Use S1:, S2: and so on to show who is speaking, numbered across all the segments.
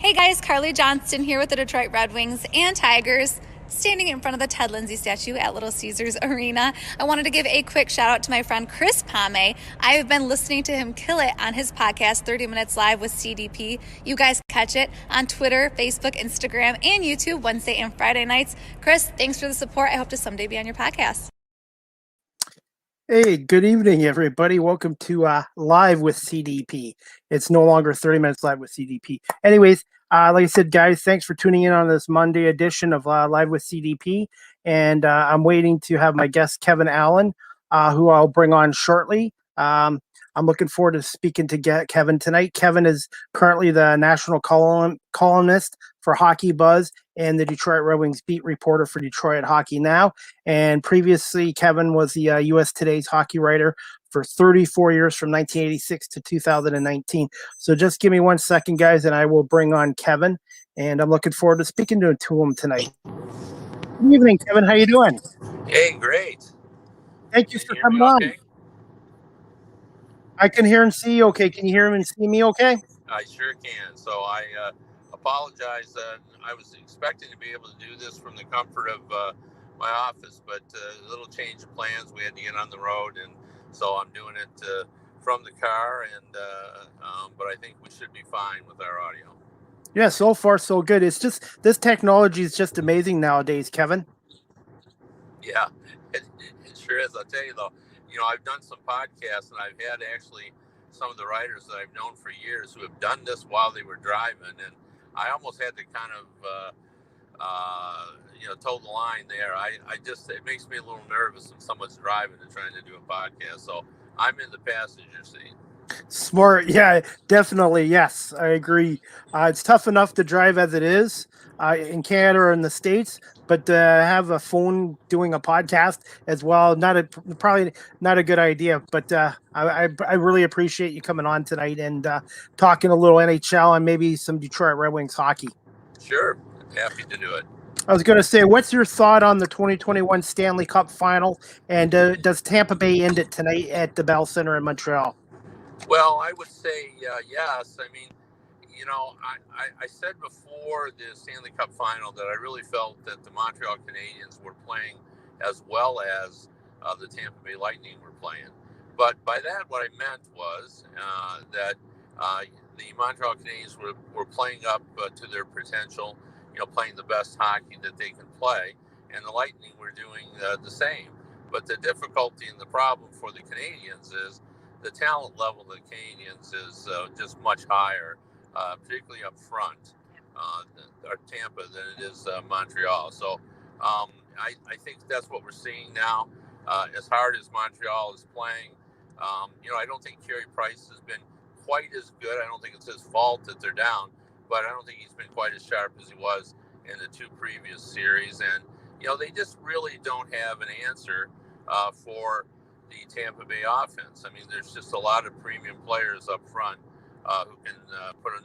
S1: Hey guys, Carly Johnston here with the Detroit Red Wings and Tigers, standing in front of the Ted Lindsay statue at Little Caesars Arena. I wanted to give a quick shout out to my friend Chris Pame. I have been listening to him kill it on his podcast, 30 Minutes Live with CDP. You guys catch it on Twitter, Facebook, Instagram, and YouTube Wednesday and Friday nights. Chris, thanks for the support. I hope to someday be on your podcast.
S2: Hey, good evening, everybody. Welcome to Live with CDP. It's no longer 30 Minutes Live with CDP. Anyways, like I said, guys, thanks for tuning in on this Monday edition of Live with CDP. And I'm waiting to have my guest, Kevin Allen, who I'll bring on shortly. I'm looking forward to speaking to Kevin tonight. Kevin is currently the national columnist for HockeyBuzz and the Detroit Red Wings beat reporter for Detroit Hockey Now. And previously, Kevin was the U.S. Today's hockey writer for 34 years from 1986 to 2019. So just give me 1 second, guys, and I will bring on Kevin. And I'm looking forward to speaking to him tonight. Good evening, Kevin. How you doing?
S3: Hey, great.
S2: Thank you for coming on. Okay? I can hear and see you okay. Can you hear him and see me okay?
S3: I sure can. So I apologize. I was expecting to be able to do this from the comfort of my office, but a little change of plans. We had to get on the road, and so I'm doing it from the car. And but I think we should be fine with our audio.
S2: Yeah, so far so good. It's just this technology is just amazing nowadays, Kevin.
S3: Yeah, it sure is. I'll tell you though. You know, I've done some podcasts, and I've had actually some of the writers that I've known for years who have done this while they were driving, and I almost had to kind of, toe the line there. It makes me a little nervous when someone's driving and trying to do a podcast. So I'm in the passenger seat.
S2: Smart, yeah, definitely, yes, I agree. It's tough enough to drive as it is in Canada or in the States, but to have a phone doing a podcast as well, probably not a good idea. But I really appreciate you coming on tonight and talking a little NHL and maybe some Detroit Red Wings hockey.
S3: Sure, happy to do it.
S2: I was going to say, what's your thought on the 2021 Stanley Cup final, and does Tampa Bay end it tonight at the Bell Center in Montreal?
S3: Well, I would say yes. I mean, you know, I said before the Stanley Cup final that I really felt that the Montreal Canadiens were playing as well as the Tampa Bay Lightning were playing. But by that, what I meant was that the Montreal Canadiens were playing up to their potential, you know, playing the best hockey that they can play, and the Lightning were doing the same. But the difficulty and the problem for the Canadiens is the talent level of the Canadiens is just much higher, particularly up front, Tampa, than it is Montreal. So I think that's what we're seeing now. As hard as Montreal is playing, I don't think Carey Price has been quite as good. I don't think it's his fault that they're down, but I don't think he's been quite as sharp as he was in the two previous series. And, you know, they just really don't have an answer for the Tampa Bay offense. I mean, there's just a lot of premium players up front who can put in,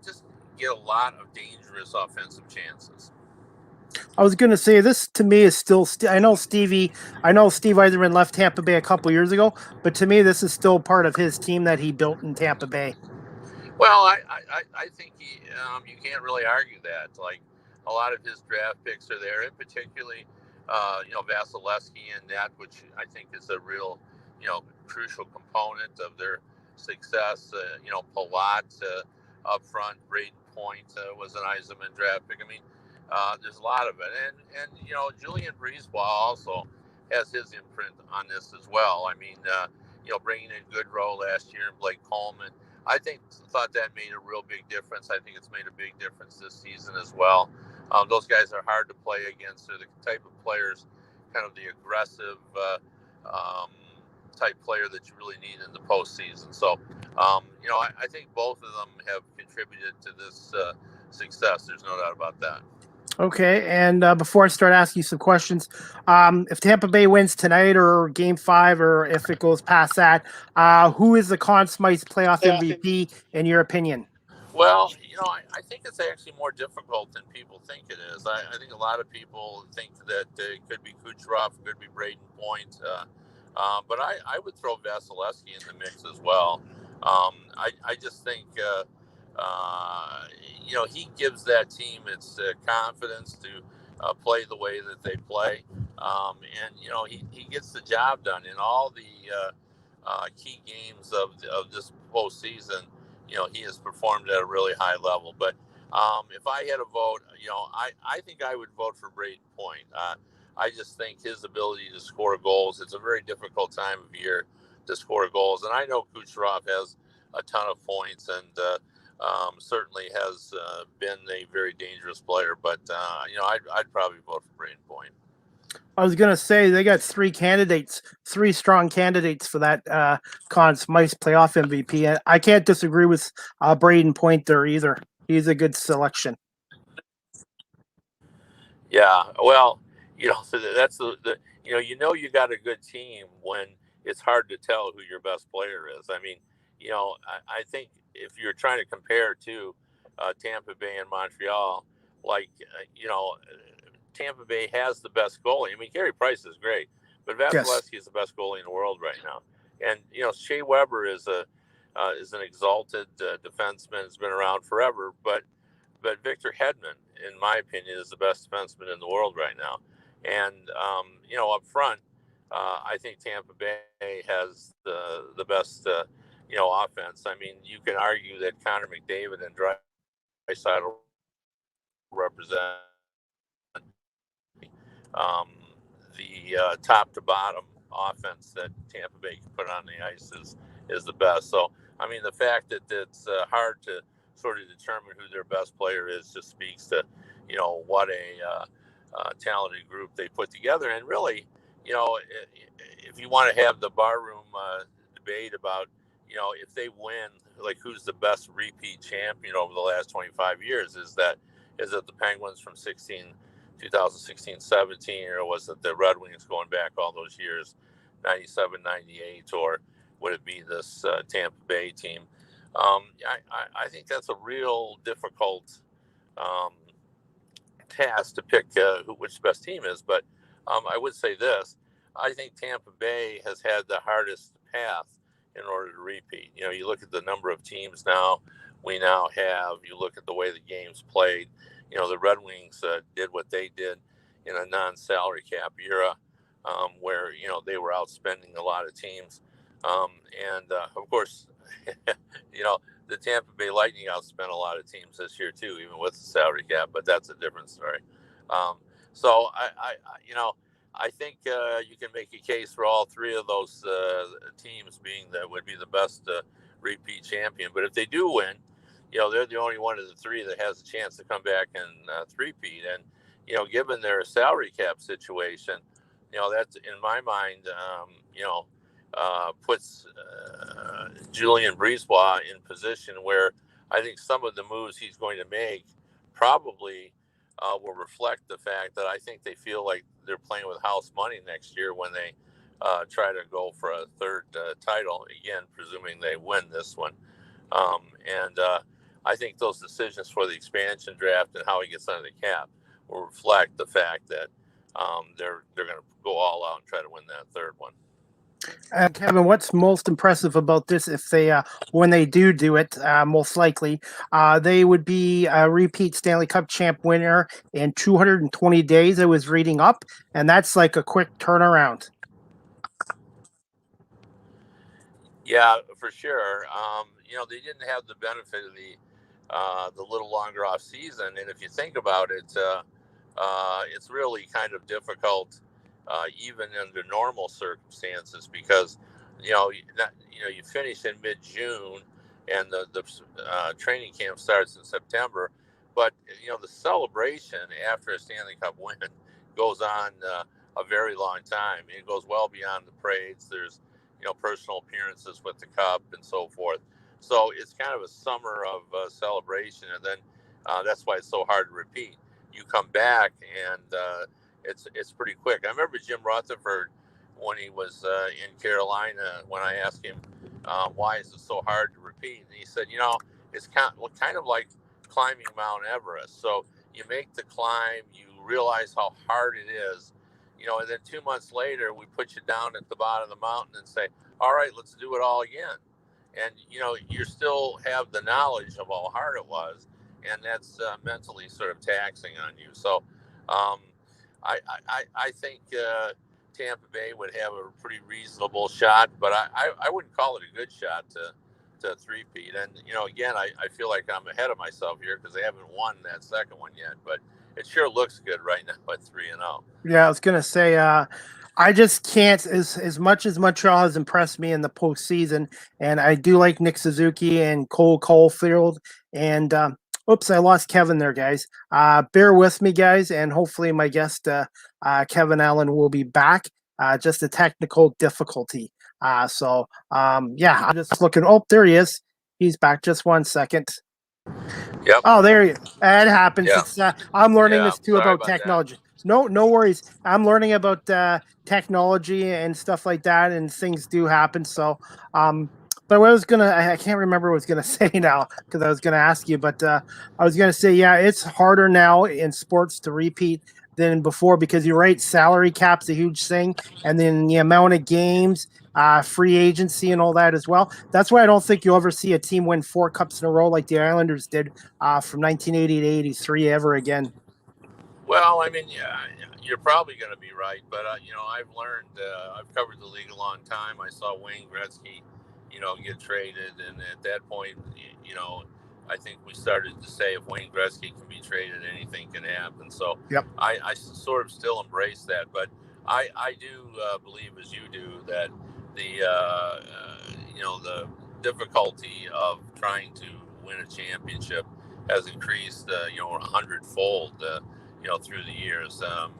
S3: just get a lot of dangerous offensive chances.
S2: I was going to say, this to me is still. I know Steve Yzerman left Tampa Bay a couple years ago, but to me, this is still part of his team that he built in Tampa Bay.
S3: Well, I think you can't really argue that. Like, a lot of his draft picks are there, and particularly Vasilevsky and that, which I think is a real, crucial component of their success. Palat up front, Braden Point was an Yzerman draft pick. I mean, there's a lot of it, and Julian Brisebois also has his imprint on this as well. I mean, bringing in Goodrow last year and Blake Coleman, I thought that made a real big difference. I think it's made a big difference this season as well. Those guys are hard to play against. They're the type of players, kind of the aggressive type player that you really need in the postseason. So, I think both of them have contributed to this success. There's no doubt about that.
S2: Okay, and before I start asking you some questions, if Tampa Bay wins tonight or Game 5, or if it goes past that, who is the Conn Smythe playoff MVP in your opinion?
S3: Well, I think it's actually more difficult than people think it is. I think a lot of people think that it could be Kucherov, it could be Braden Point, but I would throw Vasilevsky in the mix as well. I just think he gives that team its confidence to play the way that they play. And he gets the job done in all the key games of this postseason. He has performed at a really high level. But if I had a vote, I think I would vote for Braden Point. I just think his ability to score goals, it's a very difficult time of year to score goals. And I know Kucherov has a ton of points and certainly has been a very dangerous player. But, I'd probably vote for Braden Point.
S2: I was gonna say they got three strong candidates for that Conn Smythe playoff MVP, and I can't disagree with Braden Point there either. He's a good selection.
S3: Yeah, well, so that's the you got a good team when it's hard to tell who your best player is. I mean, I think if you're trying to compare to Tampa Bay and Montreal, like Tampa Bay has the best goalie. I mean, Carey Price is great, but
S2: Yes.
S3: Vasilevsky is the best goalie in the world right now. And Shea Weber is an exalted defenseman. Has been around forever, but Victor Hedman, in my opinion, is the best defenseman in the world right now. And up front, I think Tampa Bay has the best offense. I mean, you can argue that Connor McDavid and Draisaitl represent the top to bottom offense that Tampa Bay can put on the ice is the best. So, I mean, the fact that it's hard to sort of determine who their best player is just speaks to, what a talented group they put together. And really, if you want to have the barroom debate about, if they win, like who's the best repeat champion over the last 25 years, is it the Penguins from 2016, 17, or was it the Red Wings going back all those years, 97, 98, or would it be this Tampa Bay team? I think that's a real difficult task to pick which the best team is. But I would say this. I think Tampa Bay has had the hardest path in order to repeat. You look at the number of teams now we now have. You look at the way the game's played. The Red Wings did what they did in a non-salary cap era where, they were outspending a lot of teams. And of course, the Tampa Bay Lightning outspent a lot of teams this year too, even with the salary cap, but that's a different story. So I think you can make a case for all three of those teams being that would be the best repeat champion. But if they do win, they're the only one of the three that has a chance to come back and three-peat. And, given their salary cap situation, that's in my mind, puts Julien Brisebois in position where I think some of the moves he's going to make probably will reflect the fact that I think they feel like they're playing with house money next year when they try to go for a third title, again, presuming they win this one. And I think those decisions for the expansion draft and how he gets under the cap will reflect the fact that they're going to go all out and try to win that third one.
S2: Kevin, what's most impressive about this? If they, when they do it, most likely, they would be a repeat Stanley Cup champ winner in 220 days. I was reading up, and that's like a quick turnaround.
S3: Yeah, for sure. They didn't have the benefit of the little longer off season, and if you think about it, it's really kind of difficult, even under normal circumstances, because you finish in mid-June, and the training camp starts in September, but the celebration after a Stanley Cup win goes on a very long time. It goes well beyond the parades. There's personal appearances with the cup and so forth. So it's kind of a summer of celebration, and then that's why it's so hard to repeat. You come back, and it's pretty quick. I remember Jim Rutherford when he was in Carolina, when I asked him why is it so hard to repeat, and he said, it's kind of like climbing Mount Everest. So you make the climb, you realize how hard it is, and then 2 months later, we put you down at the bottom of the mountain and say, all right, let's do it all again. and you still have the knowledge of how hard it was, and that's mentally sort of taxing on you. So um, I think Tampa Bay would have a pretty reasonable shot, but I wouldn't call it a good shot to three-peat. And again, I feel like I'm ahead of myself here because they haven't won that second one yet, but it sure looks good right now at 3-0.
S2: Yeah, I was gonna say, I just can't, as much as Montreal has impressed me in the postseason, and I do like Nick Suzuki and Cole Caulfield, and oops, I lost Kevin there, guys. Bear with me, guys, and hopefully my guest Kevin Allen will be back. Just a technical difficulty. Yeah, I'm just looking. Oh, there he is. He's back. Just 1 second.
S3: Yep.
S2: Oh, there you. It happens.
S3: Yeah.
S2: It's I'm learning
S3: Yeah,
S2: this too
S3: sorry
S2: about
S3: about
S2: technology. No worries. I'm learning about technology and stuff like that, and things do happen. So, but what I was I can't remember what I was gonna say now because I was gonna ask you, but I was gonna say, yeah, it's harder now in sports to repeat than before because you're right. Salary cap's a huge thing, and then the amount of games, free agency, and all that as well. That's why I don't think you'll ever see a team win 4 cups in a row like the Islanders did from 1980 to 83 ever again.
S3: Well, I mean, yeah, you're probably going to be right, but I've learned. I've covered the league a long time. I saw Wayne Gretzky, get traded, and at that point, I think we started to say if Wayne Gretzky can be traded, anything can happen. So
S2: Yep.
S3: I sort of still embrace that, but I do believe, as you do, that the difficulty of trying to win a championship has increased, 100-fold. Through the years. And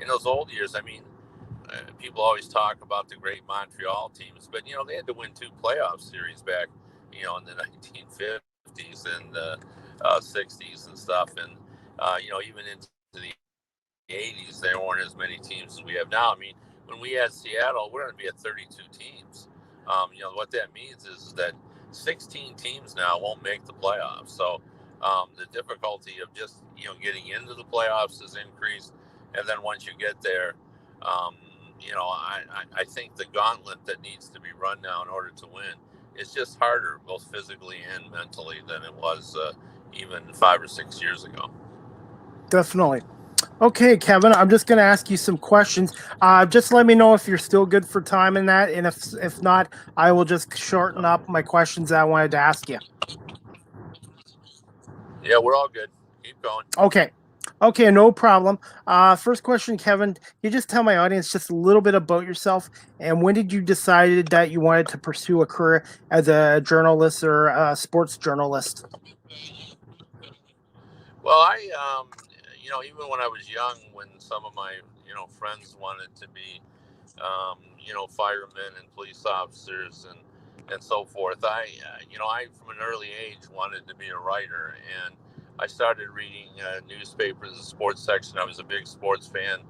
S3: in those old years, I mean, people always talk about the great Montreal teams, but they had to win 2 playoff series back, in the 1950s and 60s and stuff, and even into the 80s, there weren't as many teams as we have now. I mean, when we had Seattle, we're going to be at 32 teams. What that means is that 16 teams now won't make the playoffs. So the difficulty of just getting into the playoffs has increased, and then once you get there, I think the gauntlet that needs to be run now in order to win is just harder, both physically and mentally, than it was even 5 or 6 years ago.
S2: Definitely. Okay, Kevin, I'm just going to ask you some questions. Just let me know if you're still good for time in that, and if not, I will just shorten up my questions that I wanted to ask you.
S3: Yeah, we're all good. Keep going.
S2: Okay, no problem. First question, Kevin, can you just tell my audience just a little bit about yourself, and when did you decide that you wanted to pursue a career as a journalist or a sports journalist?
S3: Well, even when I was young, when some of my, friends wanted to be, firemen and police officers and so forth, I from an early age wanted to be a writer, and I started reading newspapers, the sports section. I was a big sports fan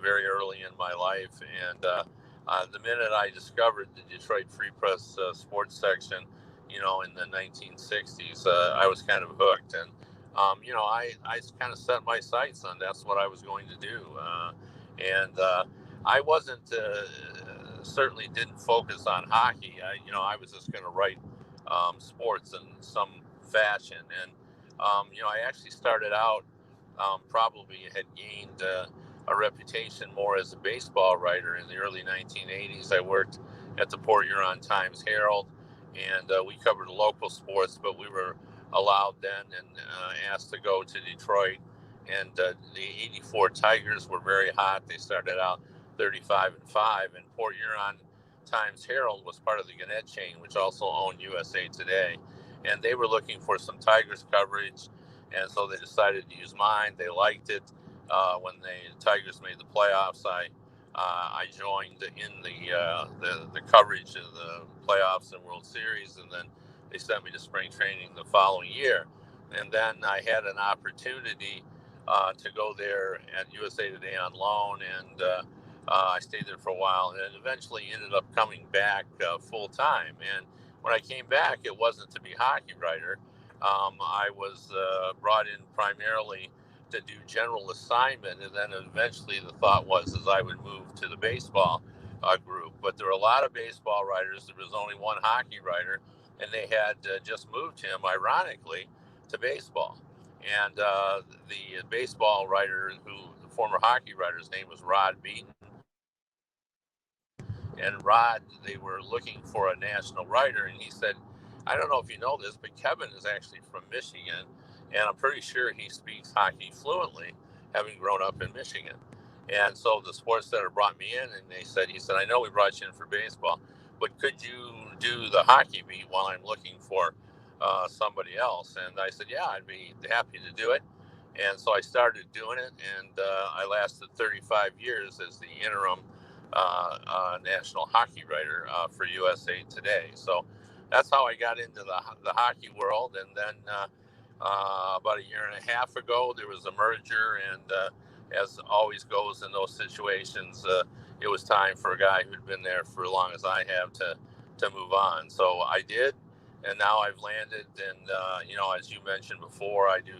S3: very early in my life, and the minute I discovered the Detroit Free Press sports section, in the 1960s, I was kind of hooked, and I kind of set my sights on that's what I was going to do, and I wasn't certainly didn't focus on hockey. I was just going to write sports in some fashion, and I actually started out probably had gained a reputation more as a baseball writer in the early 1980s. I worked at the Port Huron Times-Herald, and we covered local sports, but we were allowed then and asked to go to Detroit. And the '84 Tigers were very hot. They started out 35-5, and Port Huron Times-Herald was part of the Gannett chain, which also owned USA Today. And they were looking for some Tigers coverage, and so they decided to use mine. They liked it. When the Tigers made the playoffs, I joined in the coverage of the playoffs and World Series, and then they sent me to spring training the following year. And then I had an opportunity to go there at USA Today on loan, and I stayed there for a while, and eventually ended up coming back full time. And when I came back, it wasn't to be hockey writer. I was brought in primarily to do general assignment, and then eventually the thought was as I would move to the baseball. group. But there were a lot of baseball writers. There was only one hockey writer, and they had just moved him, ironically, to baseball. And the baseball writer, the former hockey writer's name was Rod Beaton. And Rod, they were looking for a national writer, and he said, I don't know if you know this, but Kevin is actually from Michigan, and I'm pretty sure he speaks hockey fluently, having grown up in Michigan. And so the sports center brought me in, and he said, I know we brought you in for baseball, but could you do the hockey beat while I'm looking for somebody else? And I said, yeah, I'd be happy to do it. And so I started doing it, and I lasted 35 years as the interim national hockey writer for USA Today. So that's how I got into the hockey world. And then about a year and a half ago, there was a merger, and as always goes in those situations, it was time for a guy who'd been there for as long as I have to move on. So I did, and now I've landed. And as you mentioned before, I do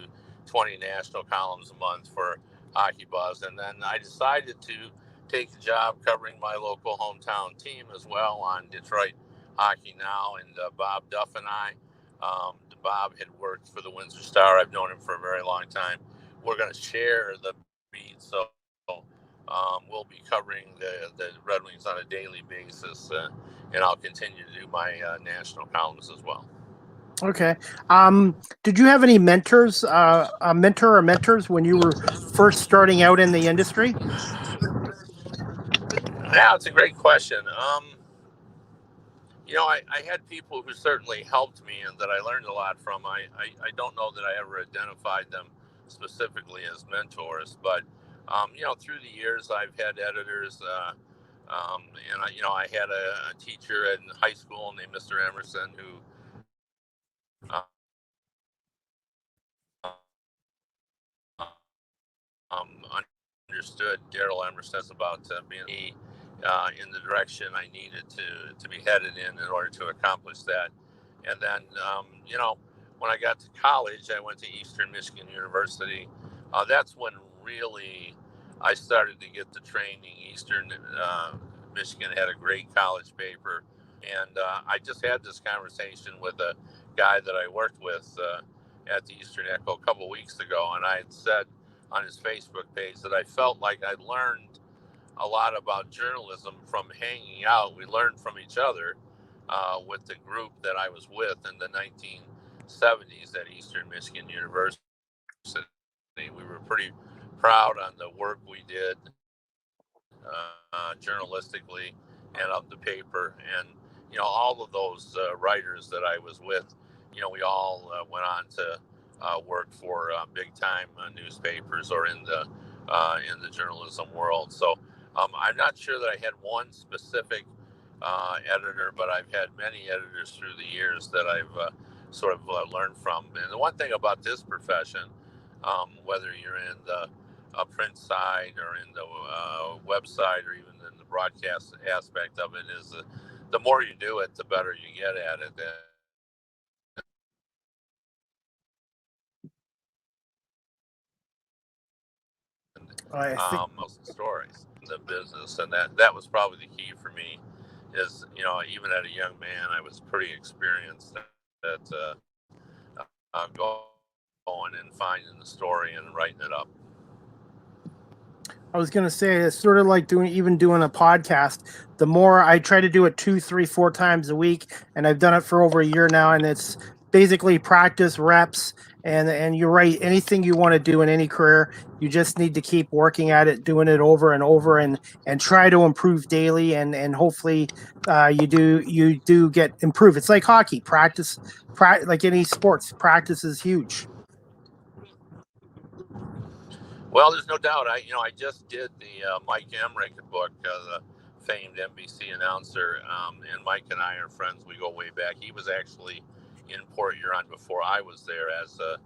S3: 20 national columns a month for HockeyBuzz, and then I decided to take the job covering my local hometown team as well on Detroit Hockey Now. And Bob Duff and I, Bob had worked for the Windsor Star. I've known him for a very long time. We're going to share the beat, so we'll be covering the Red Wings on a daily basis, and I'll continue to do my national columns as well.
S2: Okay. Did you have any mentors, a mentor or mentors when you were first starting out in the industry?
S3: Yeah, it's a great question. I had people who certainly helped me and that I learned a lot from. I don't know that I ever identified them specifically as mentors, but through the years I've had editors, and I had a teacher in high school named Mr. Emerson who understood Daryl Emerson about being in the direction I needed to be headed in order to accomplish that. And then, when I got to college, I went to Eastern Michigan University. That's when really I started to get the training. Eastern Michigan had a great college paper. And I just had this conversation with a guy that I worked with at the Eastern Echo a couple of weeks ago. And I had said on his Facebook page that I felt like I'd learned a lot about journalism from hanging out. We learned from each other with the group that I was with in the 1970s at Eastern Michigan University. We were pretty proud on the work we did journalistically and of the paper. And, all of those writers that I was with, we all went on to work for big time newspapers or in the journalism world. So I'm not sure that I had one specific editor, but I've had many editors through the years that I've sort of learned from. And the one thing about this profession, whether you're in the print side or in the website or even in the broadcast aspect of it, is the more you do it, the better you get at it.
S2: I think
S3: Most stories in the business, and that was probably the key for me. Is even at a young man, I was pretty experienced at going and finding the story and writing it up.
S2: I was going to say it's sort of like doing a podcast. The more I try to do it 2, 3, 4 times a week, and I've done it for over a year now, and it's basically practice, reps, and you're right. Anything you want to do in any career, you just need to keep working at it, doing it over and over, and try to improve daily, and hopefully you do get improved. It's like hockey, practice, like any sports, practice is huge.
S3: Well, there's no doubt. I just did the Mike Emmerich book, the famed NBC announcer, and Mike and I are friends. We go way back. He was actually in Port Huron before I was there as the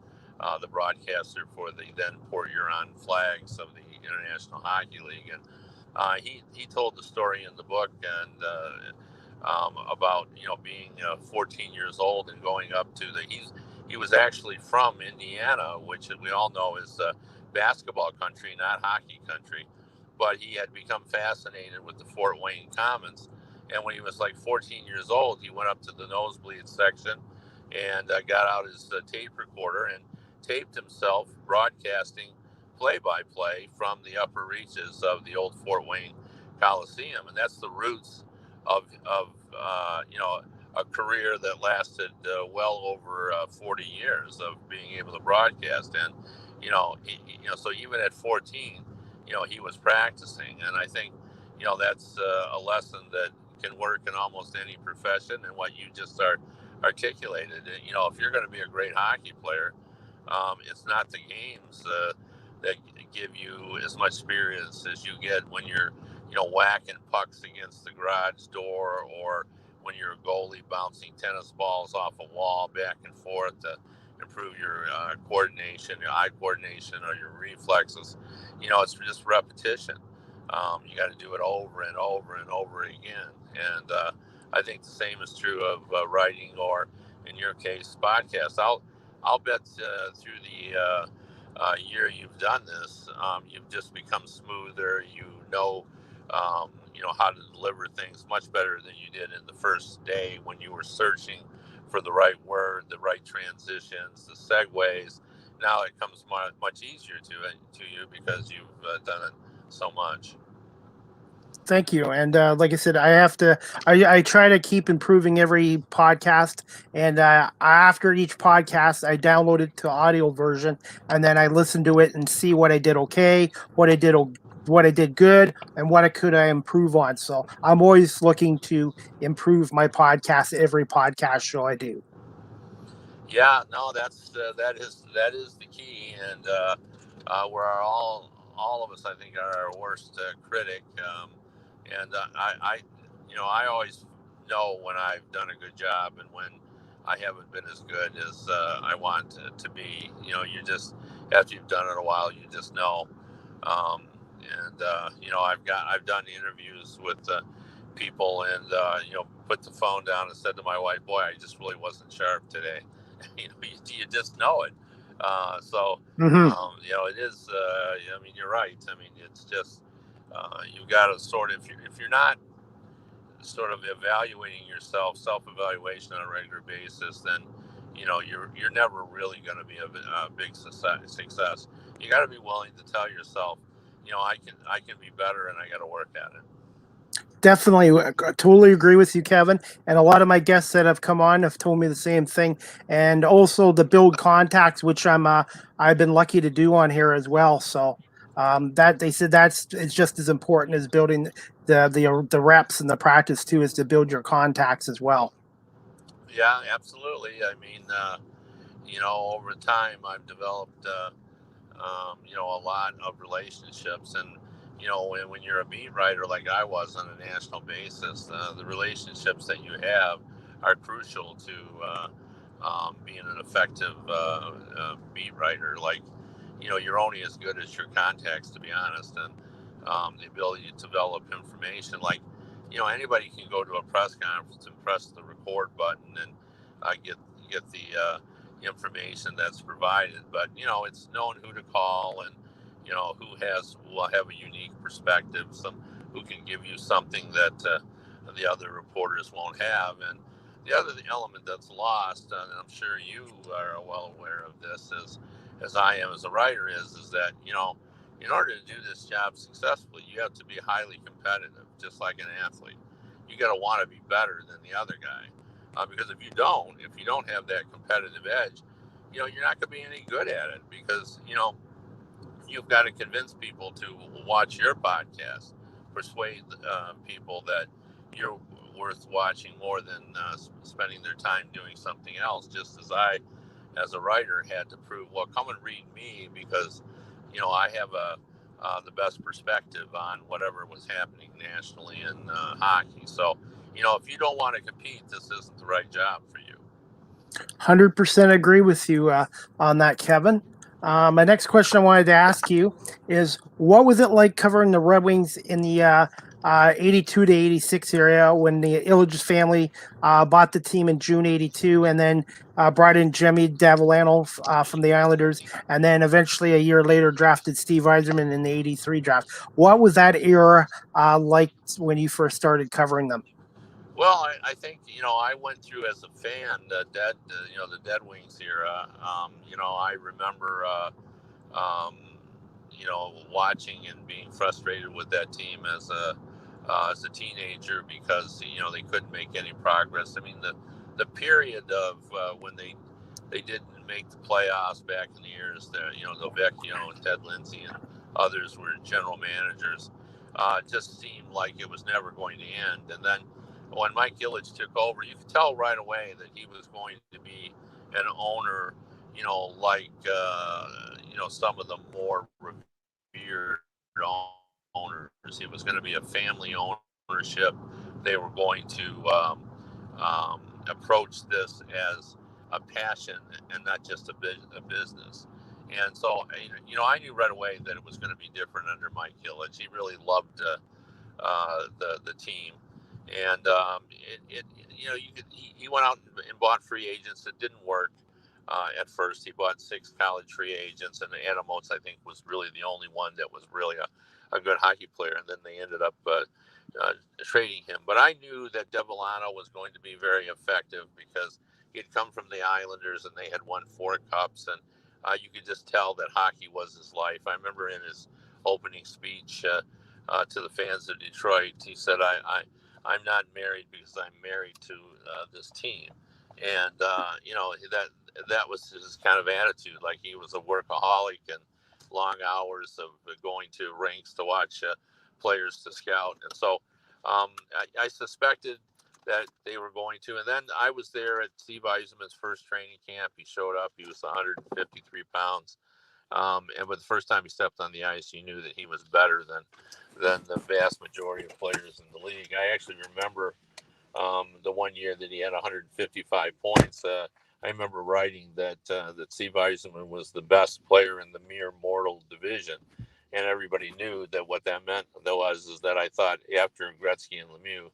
S3: broadcaster for the then Port Huron Flags of the International Hockey League, and he told the story in the book and about being 14 years old and going up to he was actually from Indiana, which we all know is basketball country, not hockey country. but he had become fascinated with the Fort Wayne Commons. And when he was like 14 years old, he went up to the nosebleed section and got out his tape recorder and taped himself broadcasting play-by-play from the upper reaches of the old Fort Wayne Coliseum. And that's the roots of a career that lasted well over 40 years of being able to broadcast. And, so even at 14, he was practicing. And I think, that's a lesson that can work in almost any profession. And what you just articulated, if you're going to be a great hockey player, it's not the games that give you as much experience as you get when you're, whacking pucks against the garage door, or when you're a goalie bouncing tennis balls off a wall back and forth to improve your coordination, your eye coordination, or your reflexes. It's just repetition. You got to do it over and over and over again. And I think the same is true of writing, or in your case, podcasts. I'll bet through the year you've done this, you've just become smoother. How to deliver things much better than you did in the first day when you were searching for the right word, the right transitions, the segues. Now it comes much easier to you because you've done it so much.
S2: Thank you. And like I said, I try to keep improving every podcast. And after each podcast, I download it to audio version, and then I listen to it and see what I did okay, what I did good, and what could I improve on. So I'm always looking to improve my podcast every podcast show I do.
S3: Yeah, no, that is the key, and we're all of us, I think, are our worst critic. And I always know when I've done a good job and when I haven't been as good as I want to be. You just, after you've done it a while, you just know. I've done interviews with people, and put the phone down and said to my wife, "Boy, I just really wasn't sharp today." You just know it. It is. You're right. It's just you've got to sort of, if you're not sort of evaluating yourself, self-evaluation on a regular basis, then you're never really going to be a big success. You got to be willing to tell yourself, I can be better, and I got to work at it.
S2: Definitely, totally agree with you, Kevin. And a lot of my guests that have come on have told me the same thing. And also the build contacts, which I've been lucky to do on here as well. So that they said it's just as important as building the reps and the practice too, is to build your contacts as well.
S3: Yeah, absolutely. Over time I've developed a lot of relationships, and when you're a beat writer like I was on a national basis, the relationships that you have are crucial to being an effective beat writer. Like, you're only as good as your contacts, to be honest, and the ability to develop information. Like, anybody can go to a press conference and press the record button and get the information that's provided, but it's knowing who to call, and who will have a unique perspective, who can give you something that the other reporters won't have. And the other element that's lost, and I'm sure you are well aware of this as I am as a writer, is that in order to do this job successfully, you have to be highly competitive, just like an athlete. You got to want to be better than the other guy, because if you don't have that competitive edge, you're not going to be any good at it, because you've got to convince people to watch your podcast, persuade people that you're worth watching more than spending their time doing something else. Just as I, as a writer, had to prove, well, come and read me, because I have the best perspective on whatever was happening nationally in hockey. So if you don't want to compete, this isn't the right job for you.
S2: 100% agree with you on that, Kevin. My next question I wanted to ask you is, what was it like covering the Red Wings in the 82 to 86 area when the Illich family bought the team in June 82 and then brought in Jimmy Davilano from the Islanders, and then eventually a year later drafted Steve Yzerman in the 83 draft. What was that era like when you first started covering them?
S3: Well, I think, I went through as a fan the Dead Wings era. I remember, um, watching and being frustrated with that team as a teenager because they couldn't make any progress. I mean, the period of when they didn't make the playoffs back in the years that Novecchio and Ted Lindsay and others were general managers, just seemed like it was never going to end. And then when Mike Illich took over, you could tell right away that he was going to be an owner, like some of the more revered owners. It was going to be a family ownership. They were going to approach this as a passion and not just a business. And so, I knew right away that it was going to be different under Mike Illich. He really loved the team, and he went out and bought free agents that didn't work. At first, he bought 6 college free agents, and Adam Oates, I think, was really the only one that was really a good hockey player. And then they ended up trading him. But I knew that Devellano was going to be very effective because he had come from the Islanders, and they had won 4 cups, and you could just tell that hockey was his life. I remember in his opening speech to the fans of Detroit, he said, I'm not married because I'm married to this team. And that was his kind of attitude. Like, he was a workaholic and long hours of going to rinks to watch players to scout. And so I suspected that they were going to. And then I was there at Steve Yzerman's first training camp. He showed up. He was 153 pounds. And with the first time he stepped on the ice, you knew that he was better than the vast majority of players in the league. I actually remember the one year that he had 155 points. I remember writing that Steve Yzerman was the best player in the mere mortal division, and everybody knew that what that meant is that I thought after Gretzky and Lemieux,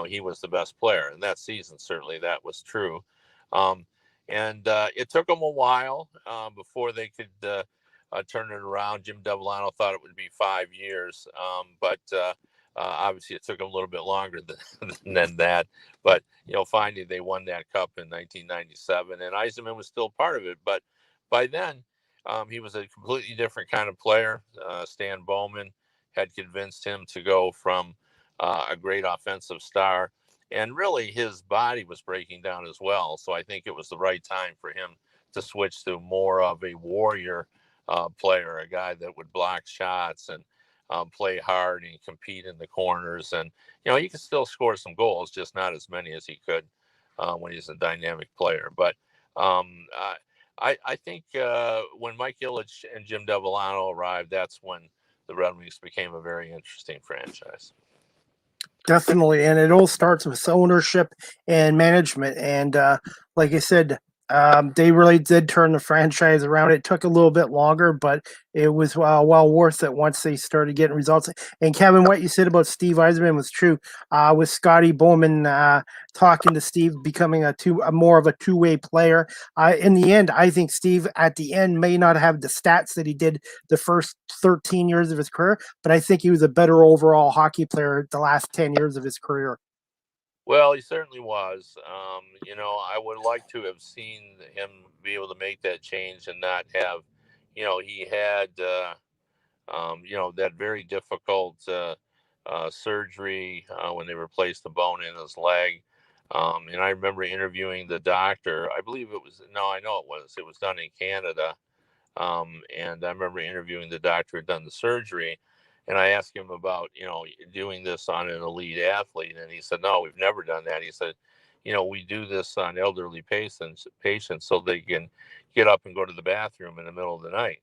S3: he was the best player. And that season, certainly that was true. And it took them a while before they could turn it around. Jim Devellano thought it would be 5 years, but obviously it took them a little bit longer than that. But finally they won that cup in 1997, and Yzerman was still part of it. But by then, he was a completely different kind of player. Stan Bowman had convinced him to go from a great offensive star, and really his body was breaking down as well. So I think it was the right time for him to switch to more of a warrior player, a guy that would block shots and play hard and compete in the corners. And, he could still score some goals, just not as many as he could when he's a dynamic player. But I think when Mike Illich and Jim Devellano arrived, that's when the Red Wings became a very interesting franchise.
S2: Definitely, and it all starts with ownership and management. And like I said, they really did turn the franchise around. It took a little bit longer, but it was well worth it once they started getting results. And Kevin, what you said about Steve Yzerman was true. With Scotty Bowman talking to Steve, becoming more of a two-way player. In the end, I think Steve at the end may not have the stats that he did the first 13 years of his career, but I think he was a better overall hockey player the last 10 years of his career.
S3: Well, he certainly was. I would like to have seen him be able to make that change and not have, he had, that very difficult surgery when they replaced the bone in his leg. And I remember interviewing the doctor. I believe it was done in Canada. And I remember interviewing the doctor who had done the surgery. And I asked him about, doing this on an elite athlete. And he said, no, we've never done that. He said, we do this on elderly patients so they can get up and go to the bathroom in the middle of the night.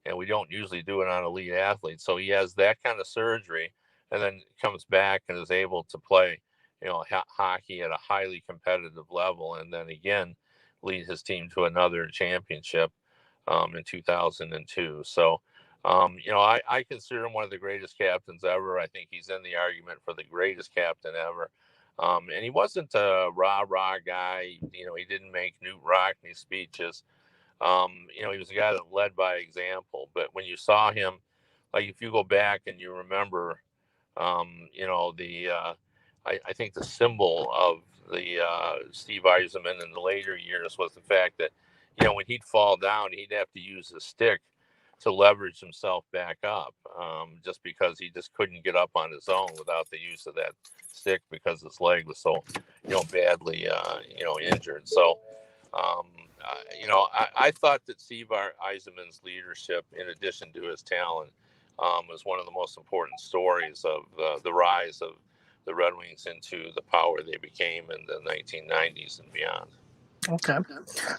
S3: And we don't usually do it on elite athletes. So he has that kind of surgery and then comes back and is able to play, hockey at a highly competitive level. And then again, lead his team to another championship in 2002. So, I consider him one of the greatest captains ever. I think he's in the argument for the greatest captain ever. And he wasn't a rah-rah guy. He didn't make Newt Rockne speeches. He was a guy that led by example. But when you saw him, like if you go back and you remember, I think the symbol of the Steve Yzerman in the later years was the fact that, when he'd fall down, he'd have to use his stick to leverage himself back up, just because he just couldn't get up on his own without the use of that stick because his leg was so, badly, injured. So, I thought that Steve Yzerman's leadership, in addition to his talent, was one of the most important stories of the rise of the Red Wings into the power they became in the 1990s and beyond.
S2: Okay.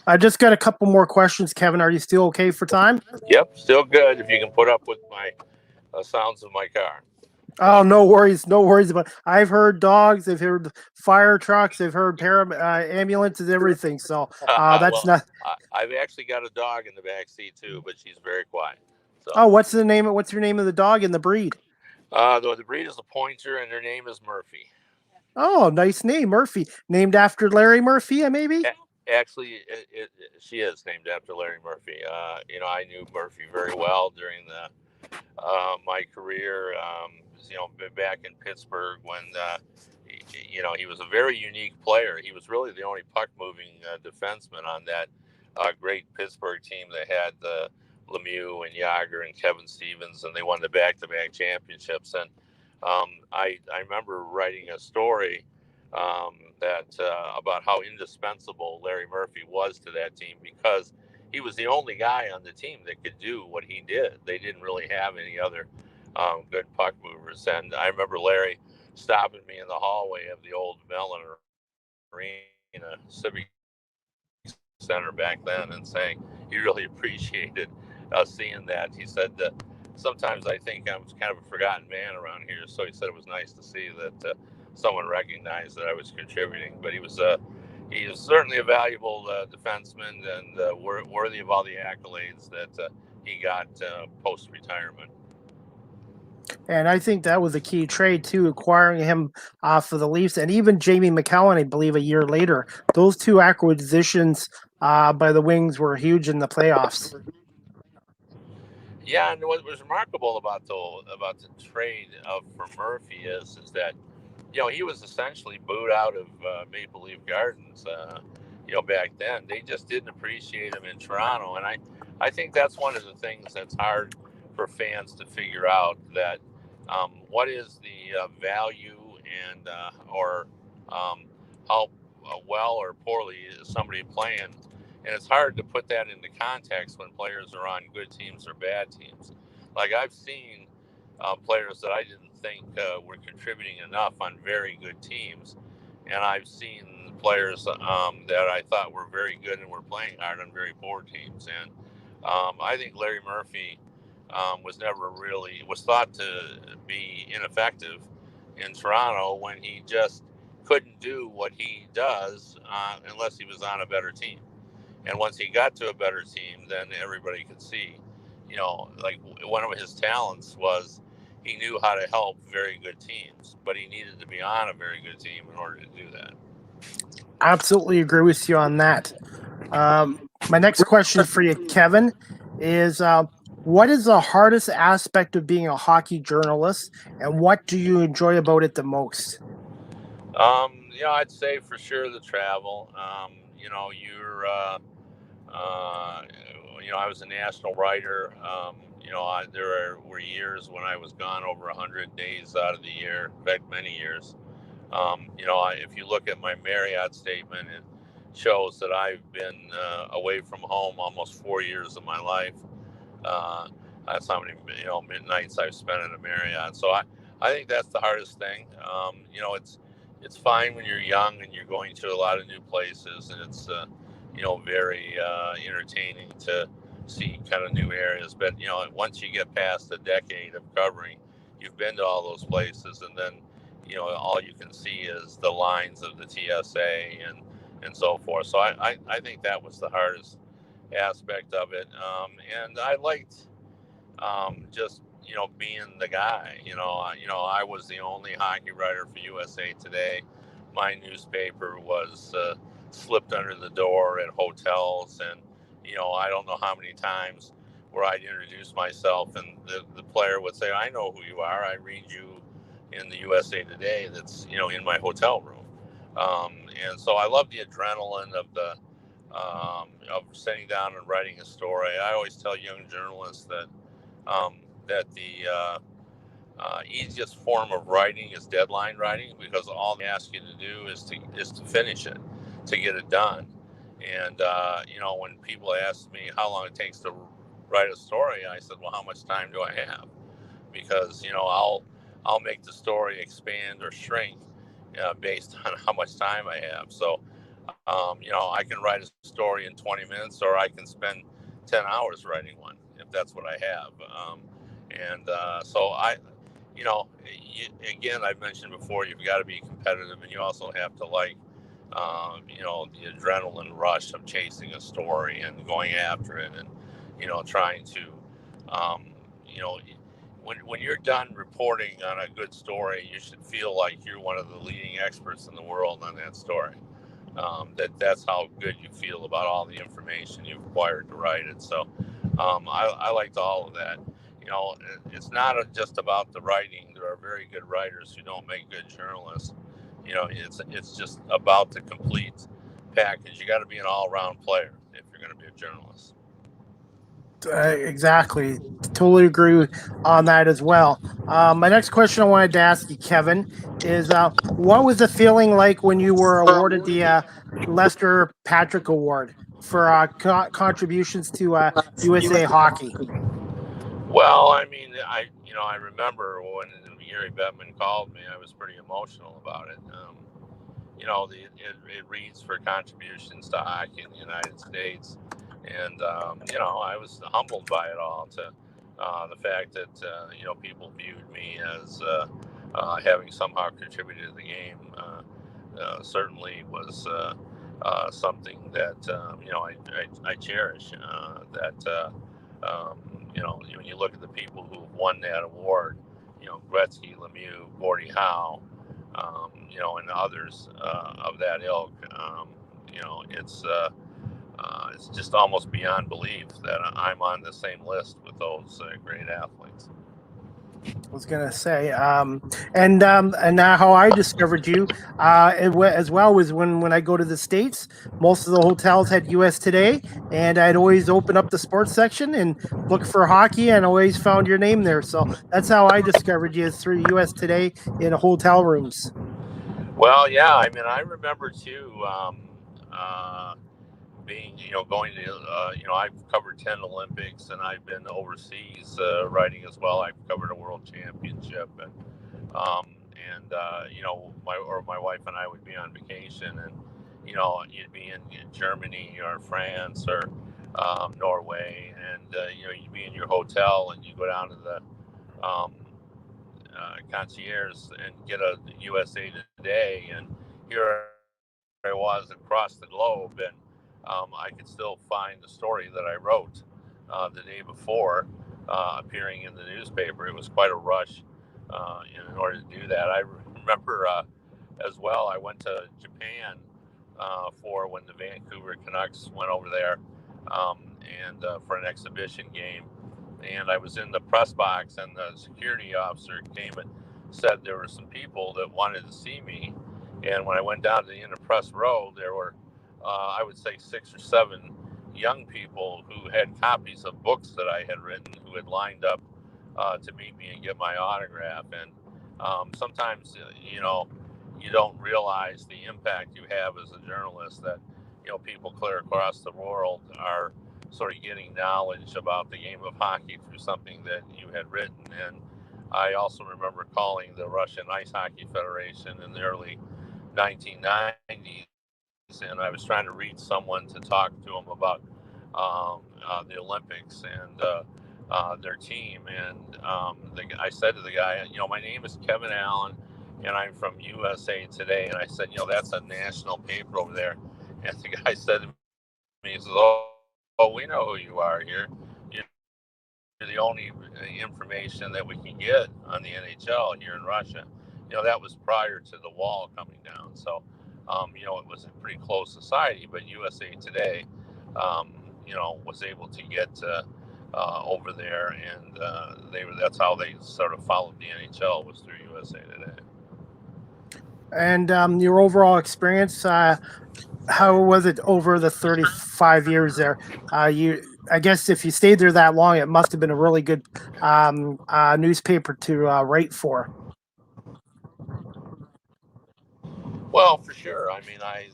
S2: I just got a couple more questions, Kevin. Are you still okay for time?
S3: Yep, still good if you can put up with my sounds of my car.
S2: Oh, no worries. No worries about it. I've heard dogs. I've heard fire trucks. I've heard ambulances, everything. So that's not.
S3: I've actually got a dog in the back seat too, but she's very quiet. So.
S2: Oh, what's your name of the dog and the breed?
S3: The breed is a pointer, and her name is Murphy.
S2: Oh, nice name, Murphy. Named after Larry Murphy, maybe?
S3: Actually, she is named after Larry Murphy. I knew Murphy very well during my career. Back in Pittsburgh when he was a very unique player. He was really the only puck-moving defenseman on that great Pittsburgh team that had Lemieux and Yager and Kevin Stevens, and they won the back-to-back championships. And I remember writing a story about how indispensable Larry Murphy was to that team because he was the only guy on the team that could do what he did. They didn't really have any other good puck movers. And I remember Larry stopping me in the hallway of the old Mellon Arena Civic Center back then and saying he really appreciated seeing that. He said that sometimes I think I'm kind of a forgotten man around here. So he said it was nice to see that someone recognized that I was contributing. But he was certainly a valuable defenseman and worthy of all the accolades that he got post-retirement.
S2: And I think that was a key trade, too, acquiring him for the Leafs. And even Jamie McCowan, I believe, a year later. Those two acquisitions by the Wings were huge in the playoffs.
S3: Yeah, and what was remarkable about the trade for Murphy is that, he was essentially booed out of Maple Leaf Gardens, back then. They just didn't appreciate him in Toronto. And I think that's one of the things that's hard for fans to figure out, that what is the value and or how well or poorly is somebody playing. And it's hard to put that into context when players are on good teams or bad teams. Like I've seen players that I didn't think were contributing enough on very good teams. And I've seen players that I thought were very good and were playing hard on very poor teams. And I think Larry Murphy was thought to be ineffective in Toronto when he just couldn't do what he does unless he was on a better team. And once he got to a better team, then everybody could see, like one of his talents was he knew how to help very good teams, but he needed to be on a very good team in order to do that.
S2: Absolutely agree with you on that. My next question for you, Kevin, is what is the hardest aspect of being a hockey journalist, and what do you enjoy about it the most?
S3: I'd say for sure the travel. I was a national writer. There were years when I was gone over 100 days out of the year, in fact, many years. If you look at my Marriott statement, it shows that I've been away from home almost 4 years of my life. That's how many midnights I've spent in a Marriott. So I think that's the hardest thing. It's fine when you're young and you're going to a lot of new places, and it's very entertaining to see kind of new areas. But once you get past a decade of covering, you've been to all those places, and then all you can see is the lines of the TSA and so forth. So I think that was the hardest aspect of it. And I liked just being the guy. I was the only hockey writer for USA Today. My newspaper was slipped under the door at hotels, and I don't know how many times where I'd introduce myself, and the player would say, "I know who you are. I read you in the USA Today. That's in my hotel room." And so I love the adrenaline of sitting down and writing a story. I always tell young journalists that the easiest form of writing is deadline writing, because all they ask you to do is to finish it, to get it done. And when people ask me how long it takes to write a story, I said, well, how much time do I have? Because I'll make the story expand or shrink based on how much time I have. So I can write a story in 20 minutes, or I can spend 10 hours writing one if that's what I have. So again, I've mentioned before, you've got to be competitive, and you also have to like, the adrenaline rush of chasing a story and going after it, and trying to, you know, when you're done reporting on a good story, you should feel like you're one of the leading experts in the world on that story. That's how good you feel about all the information you've acquired to write it. So I liked all of that. It's not just about the writing. There are very good writers who don't make good journalists. It's just about the complete package. You got to be an all-around player if you're going to be a journalist.
S2: Exactly. Totally agree on that as well. My next question I wanted to ask you, Kevin, is what was the feeling like when you were awarded the Lester Patrick Award for contributions to USA Hockey?
S3: Well, I mean, I remember when Gary Bettman called me, I was pretty emotional about it. It reads for contributions to hockey in the United States, and I was humbled by it all. To the fact that people viewed me as having somehow contributed to the game certainly was something that I cherish. When you look at the people who won that award, Gretzky, Lemieux, Gordie Howe, and others of that ilk. It's just almost beyond belief that I'm on the same list with those great athletes.
S2: I was gonna say, and how I discovered you as well was when I go to the States. Most of the hotels had US Today, and I'd always open up the sports section and look for hockey, and always found your name there. So that's how I discovered you, is through US Today in hotel rooms.
S3: Well, yeah, I mean, I remember too. Being, going to, I've covered 10 Olympics, and I've been overseas writing as well. I've covered a world championship, my wife and I would be on vacation, and, you'd be in Germany or France or Norway, and, you'd be in your hotel, and you go down to the concierge and get a USA Today, and here I was across the globe, and I could still find the story that I wrote the day before appearing in the newspaper. It was quite a rush in order to do that. I remember as well, I went to Japan for when the Vancouver Canucks went over there and for an exhibition game. And I was in the press box, and the security officer came and said there were some people that wanted to see me. And when I went down to the inner press row, there were, I would say, 6 or 7 young people who had copies of books that I had written, who had lined up to meet me and get my autograph. And sometimes, you don't realize the impact you have as a journalist, that, people clear across the world are sort of getting knowledge about the game of hockey through something that you had written. And I also remember calling the Russian Ice Hockey Federation in the early 1990s, and I was trying to reach someone to talk to them about the Olympics and their team. And I said to the guy, my name is Kevin Allen, and I'm from USA Today. And I said, that's a national paper over there. And the guy said to me, he says, oh, we know who you are here. the only information that we can get on the NHL here in Russia. That was prior to the wall coming down. So, it was a pretty closed society, but USA Today, was able to get over there, and that's how they sort of followed the NHL, was through USA Today.
S2: And your overall experience, how was it over the 35 years there? I guess if you stayed there that long, it must have been a really good newspaper to write for.
S3: Well, for sure. I mean, I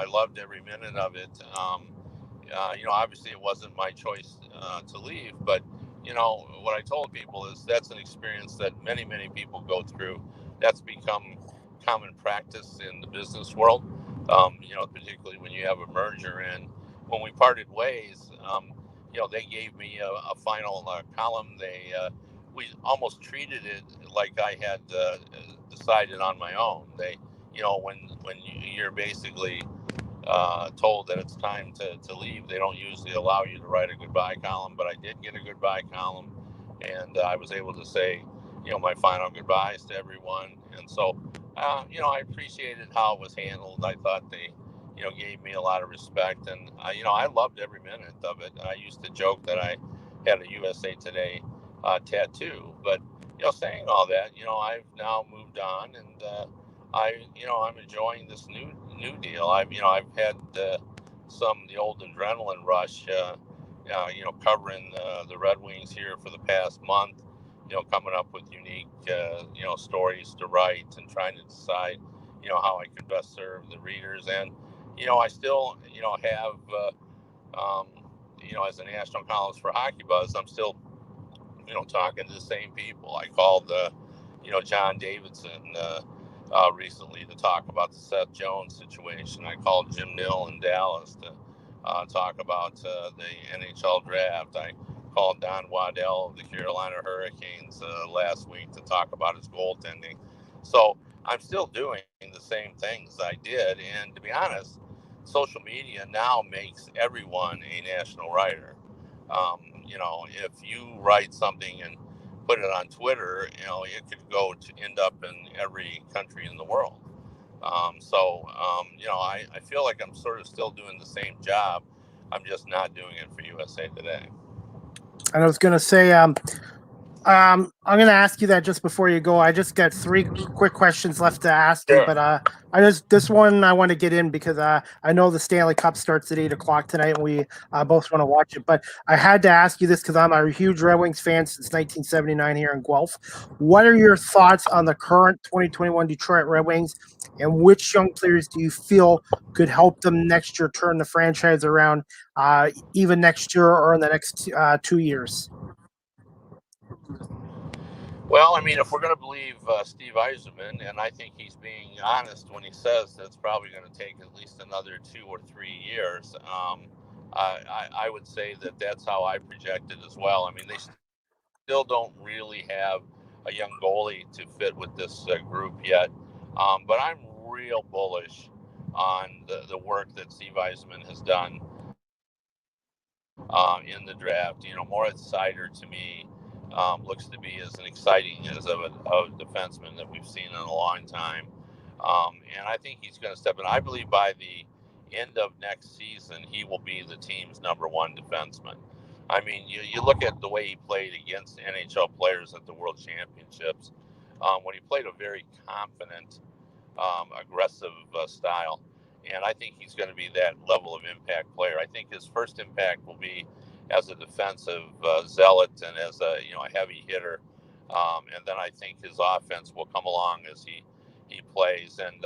S3: loved every minute of it. Obviously it wasn't my choice to leave, but what I told people is that's an experience that many, many people go through. That's become common practice in the business world. Particularly when you have a merger. And when we parted ways, they gave me a final column. We almost treated it like I had decided on my own. When you're basically told that it's time to leave, they don't usually allow you to write a goodbye column, but I did get a goodbye column, and I was able to say, my final goodbyes to everyone. And so, I appreciated how it was handled. I thought they, gave me a lot of respect, and I loved every minute of it. I used to joke that I had a USA Today tattoo, but saying all that, I've now moved on, and I'm enjoying this new deal. I've had the old adrenaline rush, covering the Red Wings here for the past month, coming up with unique, stories to write and trying to decide, how I can best serve the readers. And, I still, have, as a national columnist for HockeyBuzz, I'm still, talking to the same people. I called, John Davidson, recently to talk about the Seth Jones situation. I called Jim Nill in Dallas to talk about the NHL draft. I called Don Waddell of the Carolina Hurricanes last week to talk about his goaltending. So I'm still doing the same things I did. And to be honest, social media now makes everyone a national writer. If you write something and put it on Twitter, it could go to end up in every country in the world. I feel like I'm sort of still doing the same job. I'm just not doing it for USA Today.
S2: And I was going to say, I'm going to ask you that just before you go. I just got 3 quick questions left to ask you, but this one I want to get in because I know the Stanley Cup starts at 8:00 tonight, and we both want to watch it. But I had to ask you this because I'm a huge Red Wings fan since 1979 here in Guelph. What are your thoughts on the current 2021 Detroit Red Wings, and which young players do you feel could help them next year turn the franchise around, even next year or in the next 2 years?
S3: Well, I mean, if we're going to believe Steve Yzerman, and I think he's being honest when he says that it's probably going to take at least another 2 or 3 years, I would say that that's how I project it as well. I mean, they still don't really have a young goalie to fit with this group yet, but I'm real bullish on the work that Steve Yzerman has done in the draft. Moritz Seider, to me, looks to be as exciting as a defenseman that we've seen in a long time. And I think he's going to step in. I believe by the end of next season, he will be the team's number 1 defenseman. I mean, you look at the way he played against NHL players at the World Championships, when he played a very confident, aggressive style. And I think he's going to be that level of impact player. I think his first impact will be as a defensive zealot and as a heavy hitter, and then I think his offense will come along as he plays. And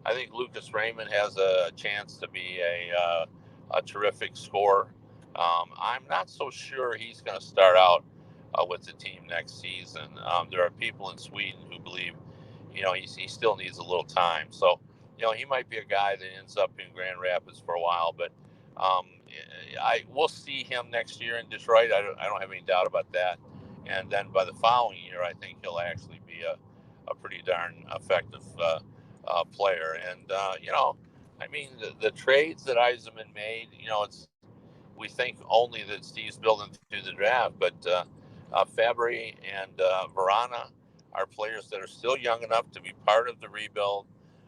S3: I think Lucas Raymond has a chance to be a terrific scorer. I'm not so sure he's going to start out with the team next season. There are people in Sweden who believe he still needs a little time. So he might be a guy that ends up in Grand Rapids for a while, but we'll see him next year in Detroit. I don't have any doubt about that. And then by the following year, I think he'll actually be a pretty darn effective player. And I mean, the trades that Yzerman made, we think only that Steve's building through the draft, but Fabry and Verana are players that are still young enough to be part of the rebuild.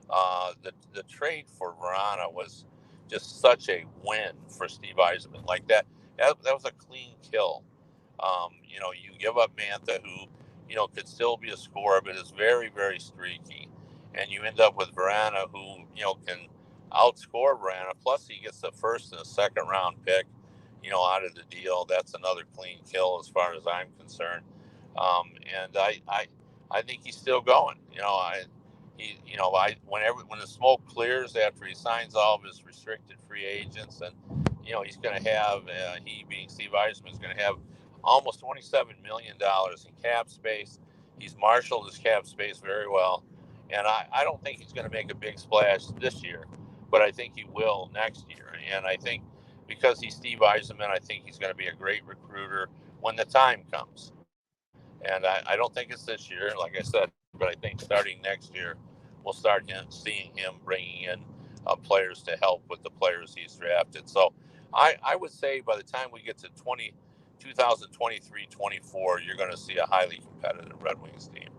S3: The trade for Verana was just such a win for Steve Yzerman. Like that was a clean kill. You give up Mantha, who could still be a scorer, but is very, very streaky, and you end up with Verana, who can outscore Verana. Plus, he gets the first and a second round pick, out of the deal. That's another clean kill as far as I'm concerned. And I think he's still going. When the smoke clears after he signs all of his restricted free agents, and he's going to have he being Steve Yzerman is going to have almost $27 million in cap space. He's marshaled his cap space very well, and I don't think he's going to make a big splash this year, but I think he will next year. And I think because he's Steve Yzerman, I think he's going to be a great recruiter when the time comes. And I don't think it's this year, like I said, but I think starting next year, we'll start seeing him bringing in players to help with the players he's drafted. So I would say by the time we get to 2023-24, you're going to see a highly competitive Red Wings team.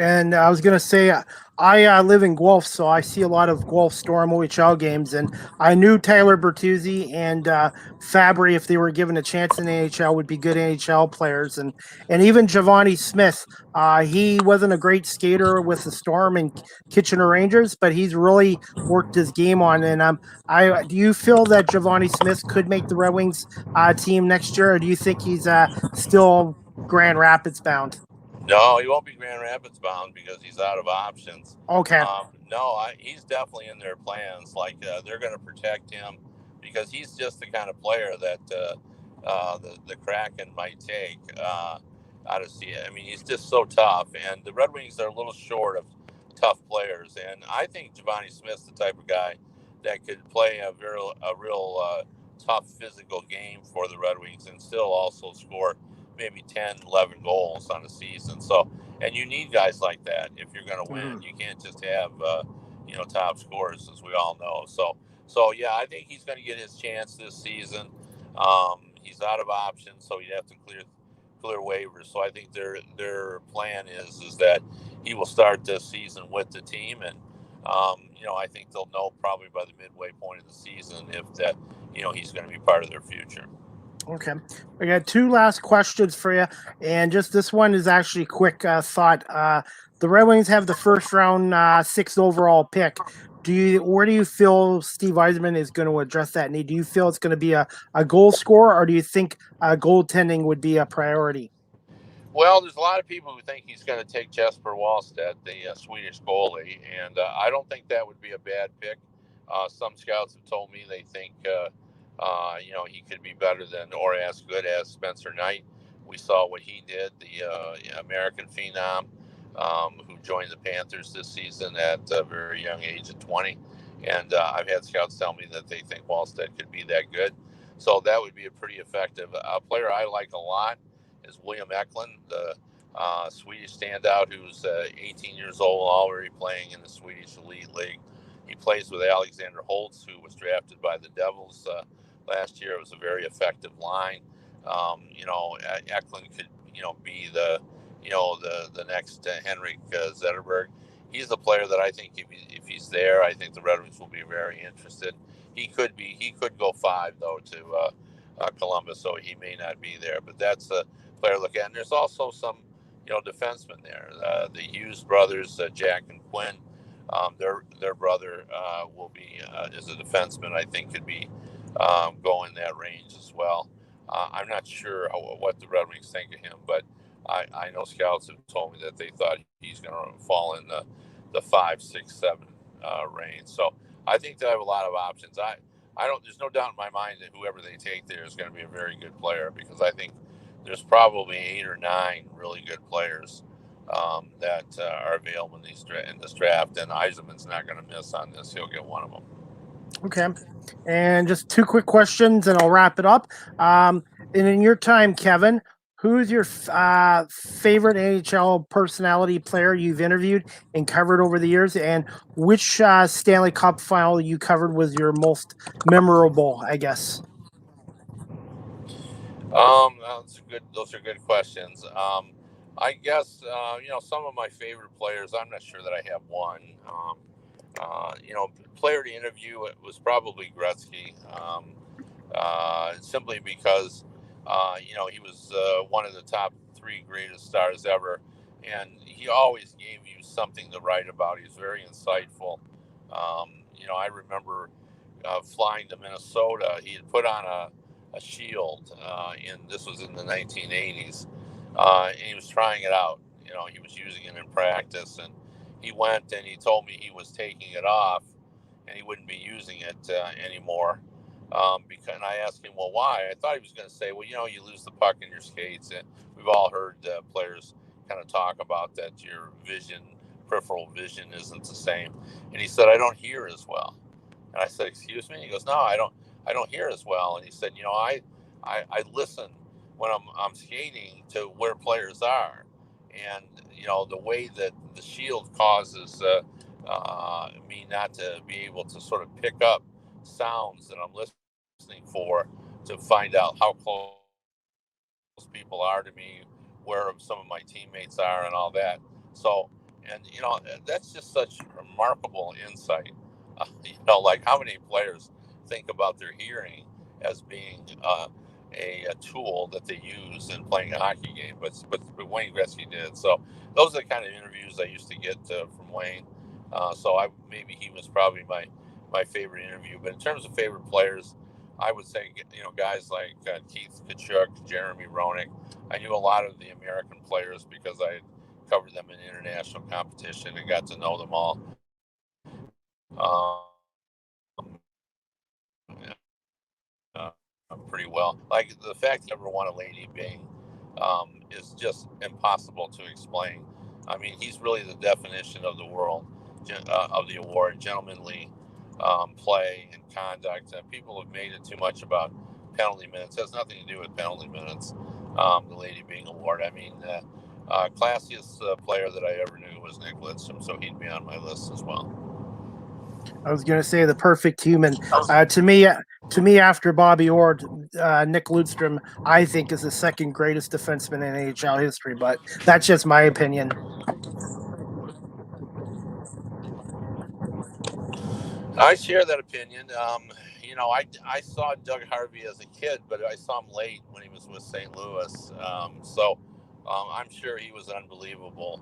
S2: And I was going to say, I live in Guelph, so I see a lot of Guelph Storm OHL games, and I knew Tyler Bertuzzi and Fabry, if they were given a chance in the NHL, would be good NHL players. And even Giovanni Smith, he wasn't a great skater with the Storm and Kitchener Rangers, but he's really worked his game on. And do you feel that Giovanni Smith could make the Red Wings team next year, or do you think he's still Grand Rapids bound?
S3: No, he won't be Grand Rapids bound because he's out of options.
S2: Okay.
S3: He's definitely in their plans. Like they're going to protect him because he's just the kind of player that the Kraken might take out of see. I mean, he's just so tough, and the Red Wings are a little short of tough players. And I think Giovanni Smith's the type of guy that could play a real tough physical game for the Red Wings and still also score maybe 10, 11 goals on a season. So, and you need guys like that if you're going to win. Mm-hmm. You can't just have, top scorers, as we all know. So yeah, I think he's going to get his chance this season. He's out of options, so you have to clear waivers. So I think their plan is that he will start this season with the team, and I think they'll know probably by the midway point of the season if that he's going to be part of their future.
S2: Okay. I got two last questions for you. And just this one is actually quick thought. The Red Wings have the first round 6th overall pick. Where do you feel Steve Yzerman is going to address that need? Do you feel it's going to be a goal scorer, or do you think goaltending would be a priority?
S3: Well, there's a lot of people who think he's going to take Jesper Wallstedt, the Swedish goalie, and I don't think that would be a bad pick. Some scouts have told me they think he could be better than or as good as Spencer Knight. We saw what he did, the American phenom who joined the Panthers this season at a very young age of 20. And I've had scouts tell me that they think Wallstedt could be that good. So that would be a pretty effective. A player I like a lot is William Eklund, the Swedish standout who's 18 years old, already playing in the Swedish Elite League. He plays with Alexander Holtz, who was drafted by the Devils last year. It was a very effective line. Eklund could, be the next Henrik Zetterberg. He's the player that I think if he's there, I think the Red Wings will be very interested. He could go 5 though to Columbus, so he may not be there. But that's a player to look at. And there's also some, defensemen there. The Hughes brothers, Jack and Quinn. Their brother will be is a defenseman. I think could be go in that range as well. I'm not sure what the Red Wings think of him, but I know scouts have told me that they thought he's going to fall in the 5, 6, 7 range. So I think they have a lot of options. I don't. There's no doubt in my mind that whoever they take there is going to be a very good player, because I think there's probably 8 or 9 really good players that are available in this draft, and Yzerman's not going to miss on this. He'll get one of them.
S2: Okay. And just 2 quick questions, and I'll wrap it up. And in your time, Kevin, who's your favorite NHL personality player you've interviewed and covered over the years, and which Stanley Cup final you covered was your most memorable, I guess?
S3: That's good. Those are good questions. I guess some of my favorite players. I'm not sure that I have one. Player to interview, it was probably Gretzky, simply because he was one of the top three greatest stars ever, and he always gave you something to write about. He was very insightful. I remember flying to Minnesota. He had put on a shield, this was in the 1980s, and he was trying it out. He was using it in practice, and he went and he told me he was taking it off, and he wouldn't be using it anymore. Because and I asked him, well, why? I thought he was going to say, well, you lose the puck in your skates, and we've all heard players kind of talk about that. Your peripheral vision, isn't the same. And he said, I don't hear as well. And I said, excuse me? He goes, no, I don't hear as well. And he said, I listen when I'm skating to where players are. And, the way that the shield causes me not to be able to sort of pick up sounds that I'm listening for to find out how close people are to me, where some of my teammates are, and all that. So, and that's just such remarkable insight. Like how many players think about their hearing as being a tool that they use in playing a hockey game, but Wayne Gretzky did. So those are the kind of interviews I used to get from Wayne. Maybe he was probably my favorite interview. But in terms of favorite players, I would say guys like Keith Tkachuk, Jeremy Roenick. I knew a lot of the American players because I had covered them in international competition and got to know them all. Uh, Pretty well. Like the fact he ever won a Lady Byng is just impossible to explain. I mean, he's really the definition of the of the award, gentlemanly play and conduct. People have made it too much about penalty minutes. It has nothing to do with penalty minutes. The Lady Byng award. I mean, classiest player that I ever knew was Nick Lidstrom, so he'd be on my list as well.
S2: I was going to say the perfect human. To me, after Bobby Orr, Nick Lidstrom, I think is the second greatest defenseman in NHL history. But that's just my opinion.
S3: I share that opinion. I saw Doug Harvey as a kid, but I saw him late when he was with St. Louis. I'm sure he was unbelievable.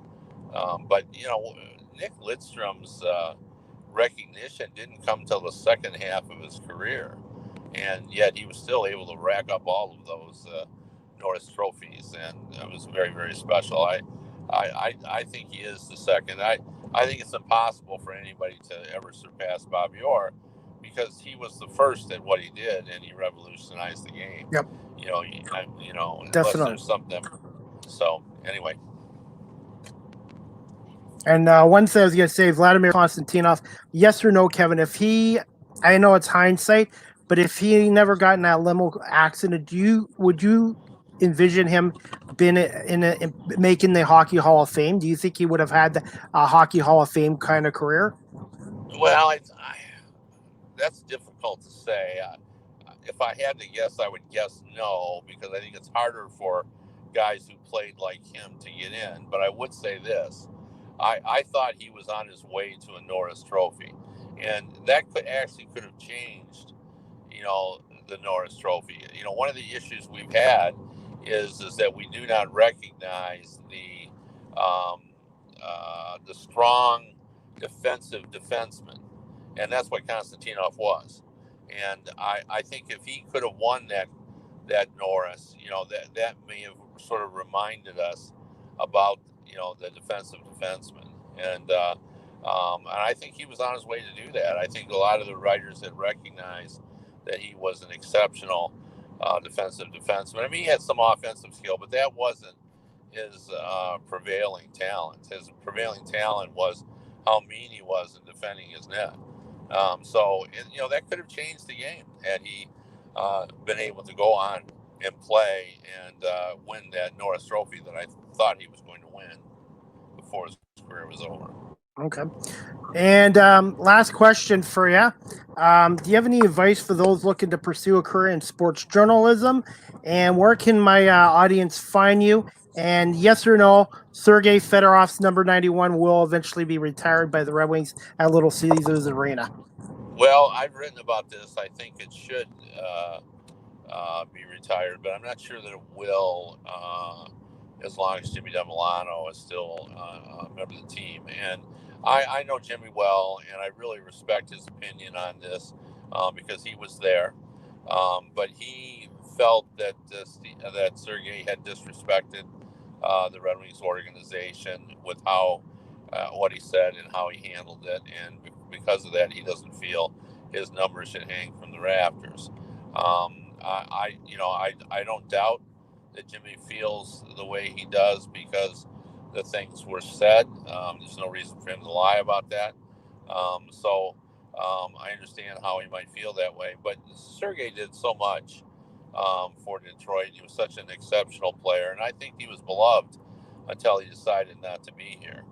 S3: But Nick Lidstrom's recognition didn't come till the second half of his career, and yet he was still able to rack up all of those Norris trophies, and it was very, very special. I think he is the second. I think it's impossible for anybody to ever surpass Bobby Orr because he was the first at what he did, and he revolutionized the game.
S2: Yep,
S3: Unless
S2: definitely.
S3: there's something. So anyway.
S2: And one thing I was going to say, Vladimir Konstantinov, yes or no, Kevin? I know it's hindsight, but if he never got in that limo accident, would you envision him been in making the Hockey Hall of Fame? Do you think he would have had a Hockey Hall of Fame kind of career?
S3: Well, that's difficult to say. If I had to guess, I would guess no, because I think it's harder for guys who played like him to get in. But I would say this. I thought he was on his way to a Norris Trophy, and that could have changed, the Norris Trophy. One of the issues we've had is that we do not recognize the strong defensive defenseman, and that's what Konstantinov was. And I think if he could have won that Norris, that may have sort of reminded us about the defensive defenseman, and I think he was on his way to do that. I think a lot of the writers had recognized that he was an exceptional defensive defenseman. I mean, he had some offensive skill, but that wasn't his prevailing talent. His prevailing talent was how mean he was in defending his net. That could have changed the game had he been able to go on and play and win that Norris Trophy that I thought he was going to win before his career was over.
S2: Okay. And last question for you. Do you have any advice for those looking to pursue a career in sports journalism? And where can my audience find you? And yes or no, Sergei Fedorov's number 91 will eventually be retired by the Red Wings at Little Caesars Arena.
S3: Well, I've written about this. I think it should be retired, but I'm not sure that it will, as long as Jimmy DeMilano is still a member of the team. And I know Jimmy well, and I really respect his opinion on this because he was there. But he felt that that Sergei had disrespected the Red Wings organization with how what he said and how he handled it, and because of that, he doesn't feel his numbers should hang from the rafters. I don't doubt that Jimmy feels the way he does because the things were said. There's no reason for him to lie about that. I understand how he might feel that way. But Sergei did so much for Detroit. He was such an exceptional player, and I think he was beloved until he decided not to be here.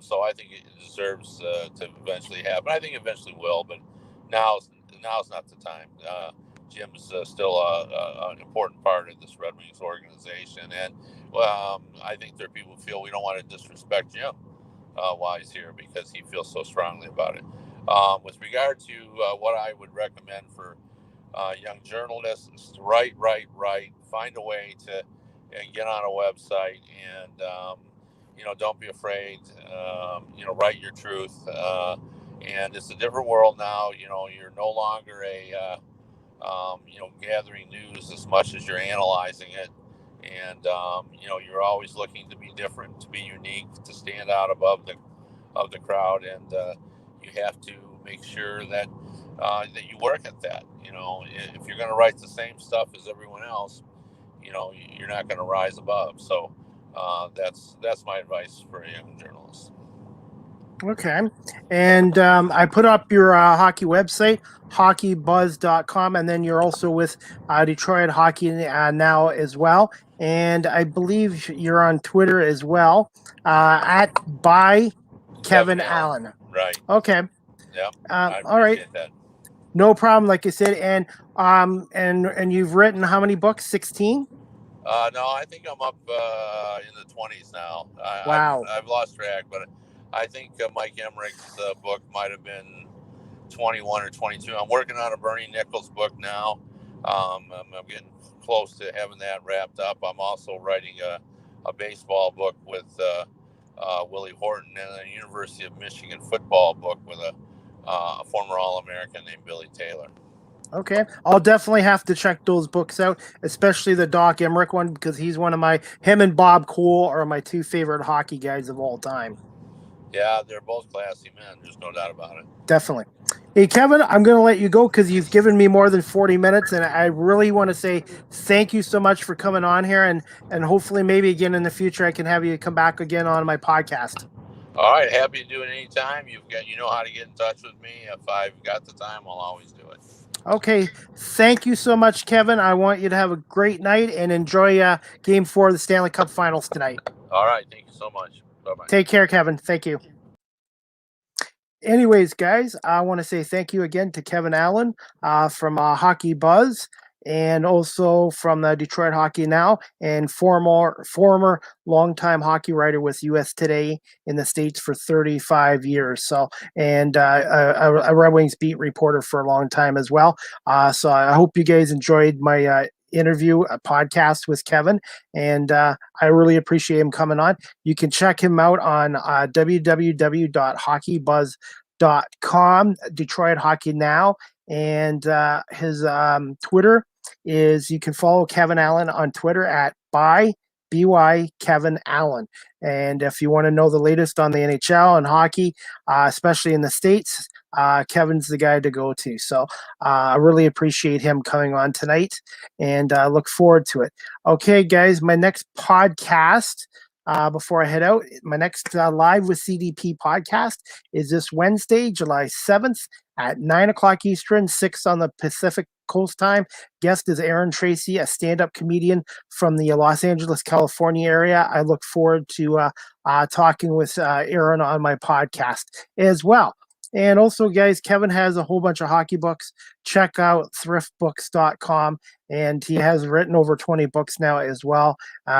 S3: So I think it deserves to eventually happen. I think it eventually will, but now's not the time. Jim's still an important part of this Red Wings organization, and I think there are people who feel we don't want to disrespect Jim while he's here because he feels so strongly about it. With regard to what I would recommend for young journalists, write. Find a way to get on a website and don't be afraid. Write your truth. And it's a different world now. You're no longer gathering news as much as you're analyzing it. And you're always looking to be different, to be unique, to stand out above the crowd, and you have to make sure that you work at that. If you're going to write the same stuff as everyone else, you're not going to rise above. So that's my advice for a young journalist.
S2: Okay. And I put up your hockey website, HockeyBuzz.com, and then you're also with Detroit Hockey Now as well. And I believe you're on Twitter as well, at by Kevin Allen.
S3: Right.
S2: Okay.
S3: Yeah.
S2: All right.
S3: That.
S2: No problem. Like I said, and you've written how many books? 16?
S3: No, I think I'm up in the 20s now.
S2: Wow.
S3: I've lost track, but I think Mike Emmerich's book might have been 21 or 22. I'm working on a Bernie Nichols book now. I'm getting close to having that wrapped up. I'm also writing a baseball book with Willie Horton, and a University of Michigan football book with a former All-American named Billy Taylor.
S2: Okay. I'll definitely have to check those books out, especially the Doc Emmerich one, because he's him and Bob Cole are my two favorite hockey guys of all time.
S3: Yeah, they're both classy men. There's no doubt about it.
S2: Definitely. Hey, Kevin, I'm going to let you go because you've given me more than 40 minutes, and I really want to say thank you so much for coming on here, and hopefully maybe again in the future I can have you come back again on my podcast.
S3: All right. Happy to do it anytime. You know how to get in touch with me. If I've got the time, I'll always do it.
S2: Okay. Thank you so much, Kevin. I want you to have a great night and enjoy Game 4 of the Stanley Cup Finals tonight.
S3: All right. Thank you so much. Bye-bye.
S2: Take care, Kevin. Thank you. Anyways, guys, I want to say thank you again to Kevin Allen from HockeyBuzz, and also from the Detroit Hockey Now, and former longtime hockey writer with US Today in the States for 35 years. So, and a Red Wings beat reporter for a long time as well. So I hope you guys enjoyed my interview, a podcast with Kevin, and I really appreciate him coming on. You can check him out on www.hockeybuzz.com, Detroit Hockey Now, and his Twitter is, you can follow Kevin Allen on Twitter at BY Kevin Allen. And if you want to know the latest on the NHL and hockey, especially in the States, Kevin's the guy to go to. So I really appreciate him coming on tonight, and look forward to it. Okay, guys, my next podcast, before I head out, my next Live with CDP podcast is this Wednesday, July 7th at 9 o'clock Eastern, 6 on the Pacific Coast time. Guest is Aaron Tracy, a stand-up comedian from the Los Angeles, California area. I look forward to talking with Aaron on my podcast as well. And also, guys, Kevin has a whole bunch of hockey books. Check out thriftbooks.com. And he has written over 20 books now as well.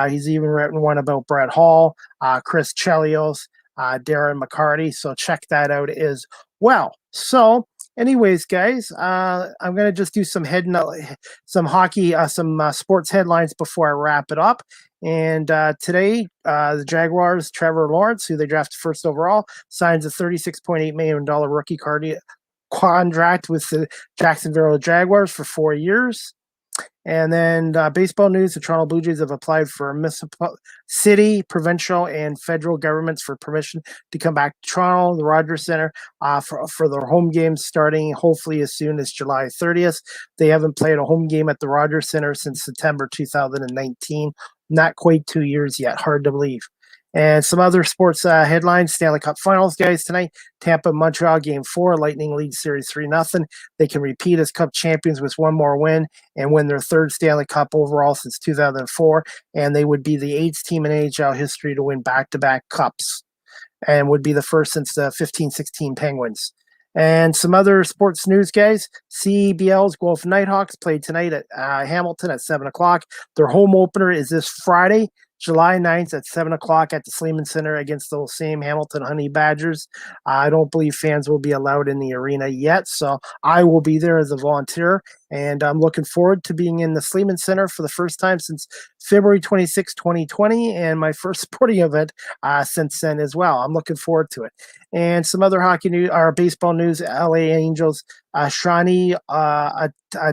S2: He's even written one about Brett Hall, Chris Chelios, Darren McCarty. So check that out as well. So anyways, guys, I'm going to just do some hockey, some sports headlines before I wrap it up. And today, the Jaguars, Trevor Lawrence, who they drafted first overall, signs a $36.8 million rookie contract with the Jacksonville Jaguars for 4 years. And then baseball news, the Toronto Blue Jays have applied for municipal, city, provincial, and federal governments for permission to come back to Toronto, the Rogers Center, for their home games starting hopefully as soon as July 30th. They haven't played a home game at the Rogers Center since September 2019. Not quite 2 years yet. Hard to believe. And some other sports headlines. Stanley Cup Finals, guys, tonight. Tampa, Montreal, Game 4. Lightning lead series 3-0. They can repeat as Cup champions with one more win and win their third Stanley Cup overall since 2004. And they would be the 8th team in AHL history to win back-to-back Cups and would be the first since the 15-16 Penguins. And some other sports news, guys. CBL's Guelph Nighthawks played tonight at Hamilton at 7 o'clock. Their home opener is this Friday, July 9th at 7 o'clock at the Sleeman Center against those same Hamilton Honey Badgers. I don't believe fans will be allowed in the arena yet, so I will be there as a volunteer, and I'm looking forward to being in the Sleeman Center for the first time since February 26, 2020, and my first sporting event since then as well. I'm looking forward to it. And some other hockey news, or baseball news, LA Angels, Shani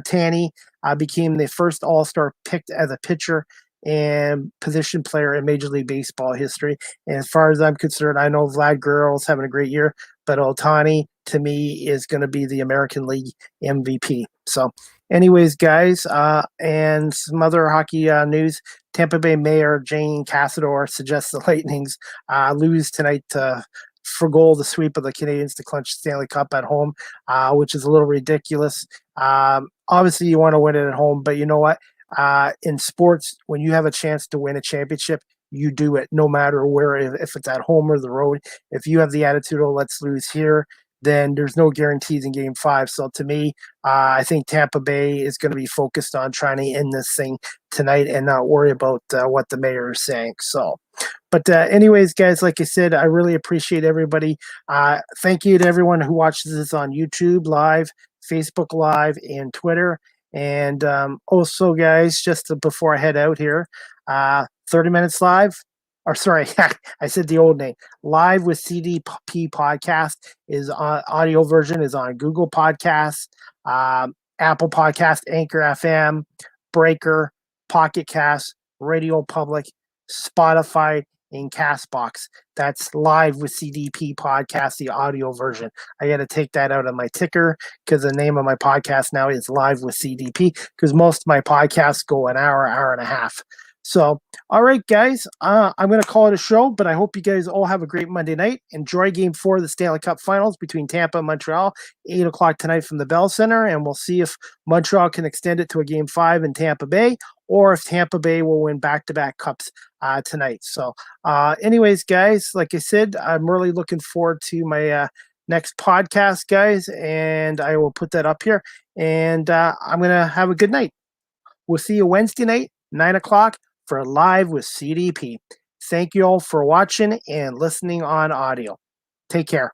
S2: Tani became the first All-Star picked as a pitcher and position player in Major League Baseball history. And as far as I'm concerned, I know Vlad Guerrero's having a great year, but Ohtani, to me, is going to be the American League MVP. So anyways, guys, and some other hockey news, Tampa Bay Mayor Jane Casador suggests the Lightnings lose tonight to forgo the sweep of the Canadiens to clinch the Stanley Cup at home, which is a little ridiculous. Obviously, you want to win it at home, but you know what? In sports, when you have a chance to win a championship, you do it no matter where, if it's at home or the road. If you have the attitude, oh, let's lose here, then there's no guarantees in Game 5. So to me, I think Tampa Bay is going to be focused on trying to end this thing tonight and not worry about what the mayor is saying. So, but anyways, guys, like I said, I really appreciate everybody. Thank you to everyone who watches this on YouTube Live, Facebook Live, and Twitter. And also, guys, just before I head out here, 30 Minutes Live, or sorry, I said the old name, Live with CDP podcast is audio version is on Google Podcasts, Apple Podcast, Anchor FM, Breaker, Pocket Cast, Radio Public, Spotify, and Castbox. That's Live with CDP podcast, the audio version. I got to take that out of my ticker because the name of my podcast now is Live with CDP because most of my podcasts go an hour, hour and a half. So, all right, guys, I'm going to call it a show, but I hope you guys all have a great Monday night. Enjoy Game 4 of the Stanley Cup Finals between Tampa and Montreal, 8 o'clock tonight from the Bell Center, and we'll see if Montreal can extend it to a Game 5 in Tampa Bay, or if Tampa Bay will win back-to-back cups tonight. So, anyways, guys, like I said, I'm really looking forward to my next podcast, guys, and I will put that up here, and I'm going to have a good night. We'll see you Wednesday night, 9 o'clock, for Live with CDP. Thank you all for watching and listening on audio. Take care.